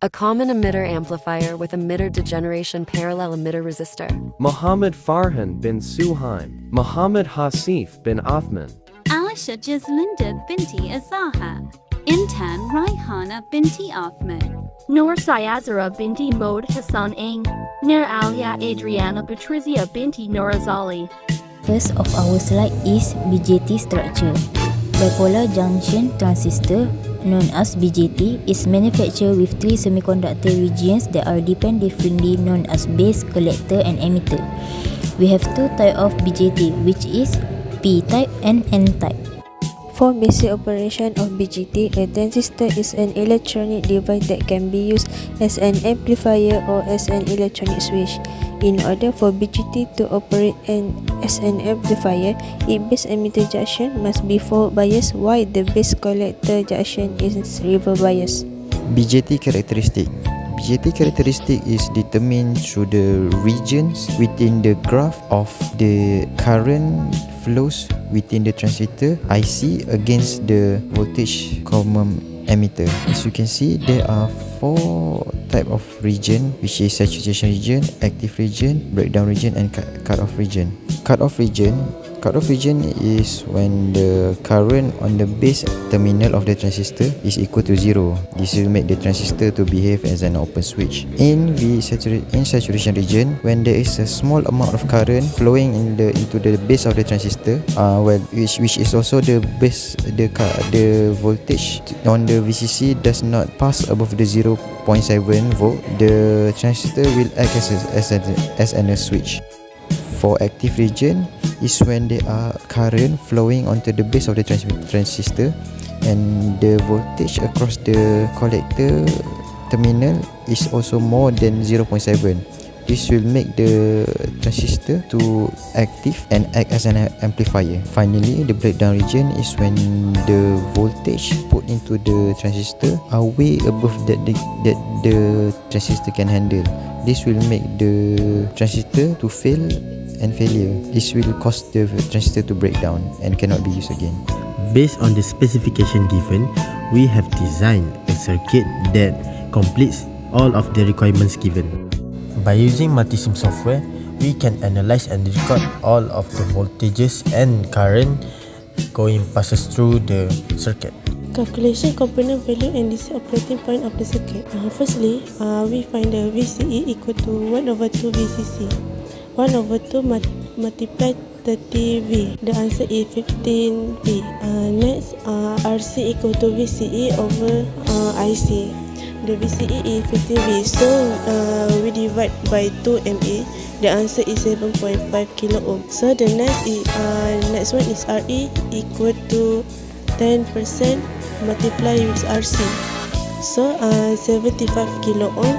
A common-emitter amplifier with emitter degeneration parallel emitter resistor. Muhammad Farhan bin Suhaim, Muhammad Hasif bin Othman, Alysha Jazlinda binti Azaha, Intan Raihanah binti Othman, Noor Syazira binti Mohd Hassan Ang, Nur Alya Adriana Batrisyia binti Norazali. First of our slide is BJT structure. Bipolar junction transistor, known as BJT, is manufactured with three semiconductor regions that are differently known as base, collector, and emitter. We have two types of BJT, which is P-type and N-type. For basic operation of BJT, a transistor is an electronic device that can be used as an amplifier or as an electronic switch. In order for BJT to operate as an amplifier, its base emitter junction must be forward biased while the base collector junction is reverse biased. BJT characteristic. BJT characteristic is determined through the regions within the graph of the current flows within the transistor IC against the voltage Common-Emitter. As you can see, there are four type of region, which is saturation region, active region, breakdown region, and cut-off region. Cut-off region is when the current on the base terminal of the transistor is equal to 0. This will make the transistor to behave as an open switch. In saturation region, when there is a small amount of current flowing into the base of the transistor, which is also the base, the voltage on the VCC does not pass above the 0.7 volt, the transistor will act as a switch. For active region is when there are current flowing onto the base of the transistor and the voltage across the collector terminal is also more than 0.7. This will make the transistor to active and act as an amplifier. Finally, the breakdown region is when the voltage put into the transistor are way above that the transistor can handle. This will make the transistor to fail and failure. This will cause the transistor to break down and cannot be used again. Based on the specification given, we have designed a circuit that completes all of the requirements given. By using multisim software, we can analyze and record all of the voltages and current going passes through the circuit. Calculation component value and DC operating point of the circuit. Firstly, we find the VCE equal to 1/2 VCC. 1/2 multiply 30V. The answer is 15V. Next, RC equal to VCE over IC. The VCE is 15V. So we divide by 2 MA. The answer is 7.5 kilo ohm. So the next one is RE equal to 10% multiply with RC. So 75 kilo ohm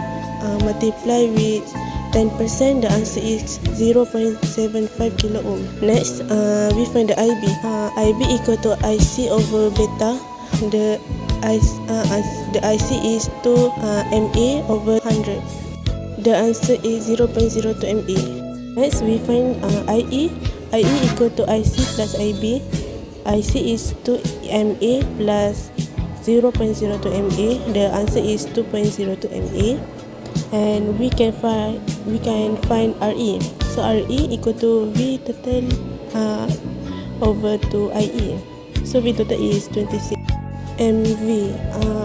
multiply with 10%, the answer is 0.75 kilo ohm. Next, we find the IB. IB equal to IC over beta. The IC is 2 MA over 100. The answer is 0.02 MA. Next, we find IE. IE equal to IC plus IB. IC is 2 MA plus 0.02 MA. The answer is 2.02 MA. And we can find RE. So RE equal to V total over to IE. So V total is 26 MV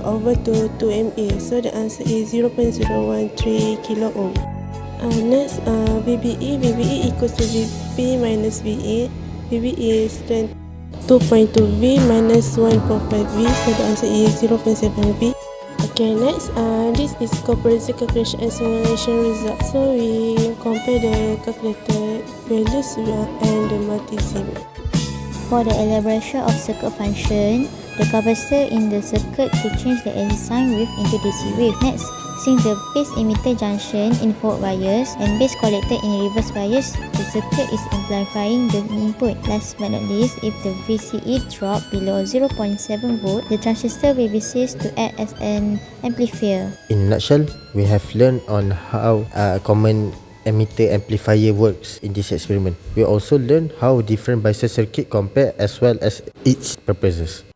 over to 2 MA. So the answer is 0.013 kilo ohm. Next, VBE. VBE equals to VP minus VE. VB is 2.2 V minus 1.5V. So the answer is 0.7 V. Okay, next, this is comprehensive calculation and simulation result. So we compare the calculated values and the multisim. For the elaboration of circuit function, the capacitor in the circuit to change the AC sine wave into DC wave. Next, since the base emitter junction in forward bias and base collector in reverse bias, the circuit is amplifying the input. Last but not least, if the VCE drop below 0.7 volt, the transistor will be ceased to act as an amplifier. In a nutshell, we have learned on how a common-emitter amplifier works in this experiment. We also learned how different bias circuit compare as well as its purposes.